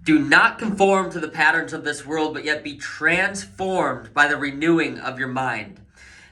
Do not conform to the patterns of this world, but yet be transformed by the renewing of your mind.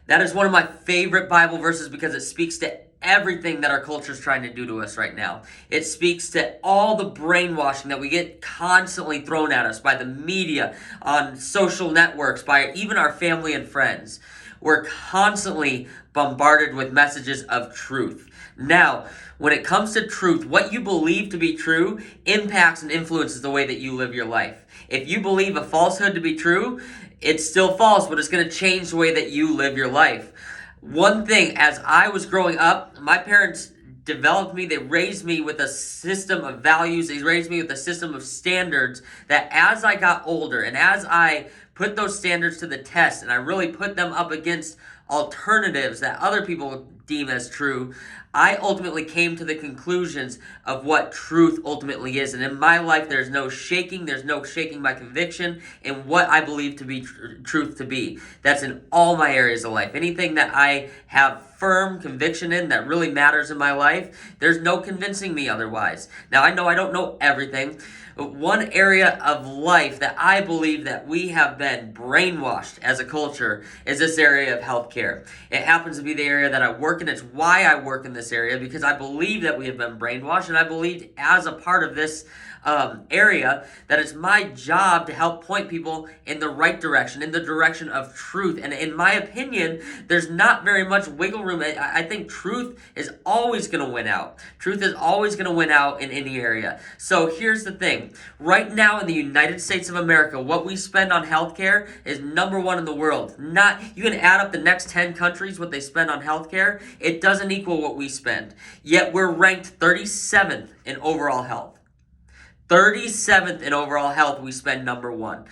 That is one of my favorite Bible verses because it speaks to everything that our culture is trying to do to us right now. It speaks to all the brainwashing that we get constantly thrown at us by the media, on social networks, by even our family and friends. We're constantly bombarded with messages of truth. Now, when it comes to truth, what you believe to be true impacts and influences the way that you live your life. If you believe a falsehood to be true, it's still false, but it's going to change the way that you live your life. One thing, as I was growing up, my parents developed me, they raised me with a system of values, they raised me with a system of standards that as I got older and as I put those standards to the test and I really put them up against alternatives that other people deem as true, I ultimately came to the conclusions of what truth ultimately is. And in my life, there's no shaking my conviction in what I believe to be truth to be. That's in all my areas of life. Anything that I have firm conviction in that really matters in my life, there's no convincing me otherwise. Now, I know I don't know everything. One area of life that I believe that we have been brainwashed as a culture is this area of healthcare. It happens to be the area that I work in. It's why I work in this area, because I believe that we have been brainwashed, and I believe as a part of this area that it's my job to help point people in the right direction, in the direction of truth. And in my opinion, there's not very much wiggle room. I think truth is always going to win out. Truth is always going to win out in any area. So here's the thing. Right now in the United States of America, what we spend on healthcare is number one in the world. You can add up the next 10 countries, what they spend on healthcare. It doesn't equal what we spend. Yet we're ranked 37th in overall health. 37th in overall health, we spend number one.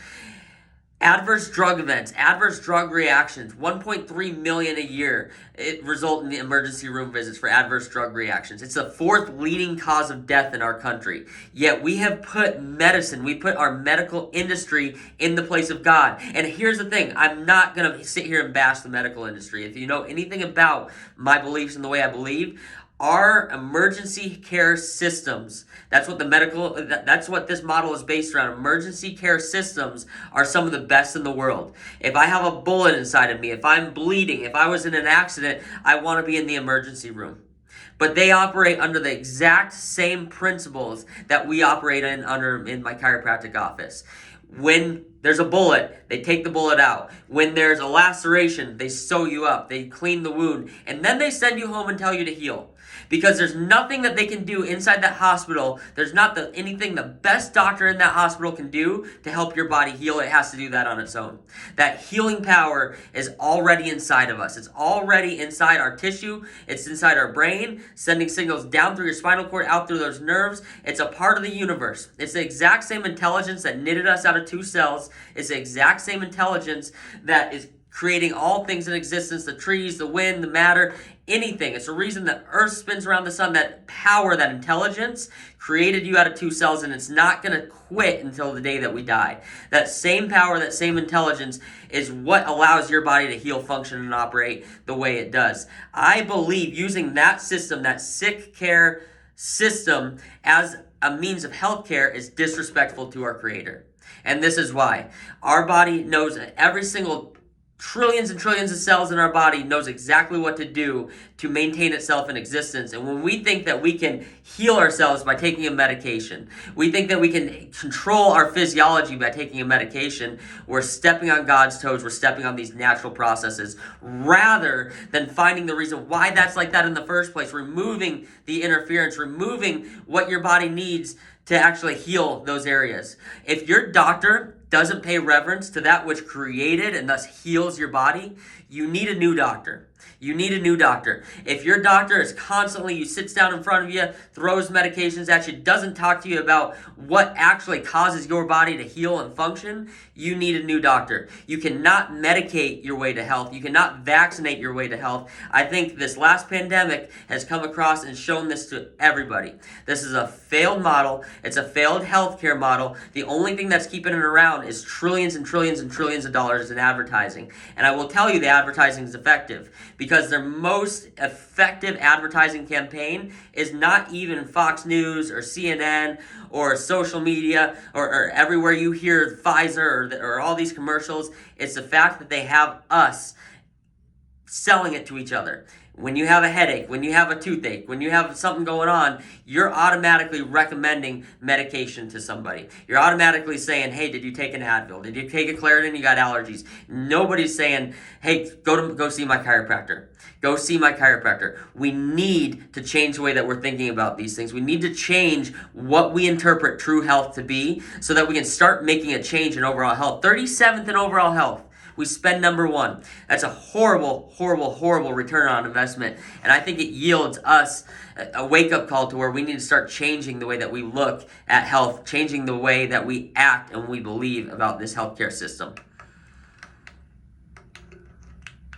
Adverse drug events, adverse drug reactions, 1.3 million a year. It result in the emergency room visits for adverse drug reactions. It's the fourth leading cause of death in our country. Yet we have put medicine, we put our medical industry in the place of God. And here's the thing, I'm not going to sit here and bash the medical industry. If you know anything about my beliefs and the way I believe, our emergency care systems, that's what this model is based around. Emergency care systems are some of the best in the world. If I have a bullet inside of me, if I'm bleeding, if I was in an accident, I want to be in the emergency room. But they operate under the exact same principles that we operate in my chiropractic office. When there's a bullet, they take the bullet out. When there's a laceration, they sew you up, they clean the wound, and then they send you home and tell you to heal. Because there's nothing that they can do inside that hospital. There's not anything the best doctor in that hospital can do to help your body heal. It has to do that on its own. That healing power is already inside of us. It's already inside our tissue. It's inside our brain, sending signals down through your spinal cord, out through those nerves. It's a part of the universe. It's the exact same intelligence that knitted us out of two cells. It's the exact same intelligence that is creating all things in existence, the trees, the wind, the matter, anything. It's the reason that Earth spins around the sun. That power, that intelligence created you out of two cells, and it's not going to quit until the day that we die. That same power, that same intelligence is what allows your body to heal, function, and operate the way it does. I believe using that system, that sick care system, as a means of healthcare is disrespectful to our Creator. And this is why. Our body knows every single trillions and trillions of cells in our body knows exactly what to do to maintain itself in existence. And when we think that we can heal ourselves by taking a medication, we think that we can control our physiology by taking a medication, we're stepping on God's toes, we're stepping on these natural processes, rather than finding the reason why that's like that in the first place, removing the interference, removing what your body needs to actually heal those areas. If your doctor doesn't pay reverence to that which created and thus heals your body, you need a new doctor. You need a new doctor. If your doctor is constantly, sits down in front of you, throws medications at you, doesn't talk to you about what actually causes your body to heal and function, you need a new doctor. You cannot medicate your way to health. You cannot vaccinate your way to health. I think this last pandemic has come across and shown this to everybody. This is a failed model. It's a failed healthcare model. The only thing that's keeping it around is trillions and trillions and trillions of dollars in advertising. And I will tell you the advertising is effective. because their most effective advertising campaign is not even Fox News or CNN or social media or everywhere you hear Pfizer or all these commercials. It's the fact that they have us selling it to each other. When you have a headache, when you have a toothache, when you have something going on, you're automatically recommending medication to somebody. You're automatically saying, hey, did you take an Advil? Did you take a Claritin? You got allergies. Nobody's saying, hey, go see my chiropractor. Go see my chiropractor. We need to change the way that we're thinking about these things. We need to change what we interpret true health to be so that we can start making a change in overall health. 37th in overall health. We spend number one. That's a horrible, horrible, horrible return on investment. And I think it yields us a wake-up call to where we need to start changing the way that we look at health, changing the way that we act and we believe about this healthcare system.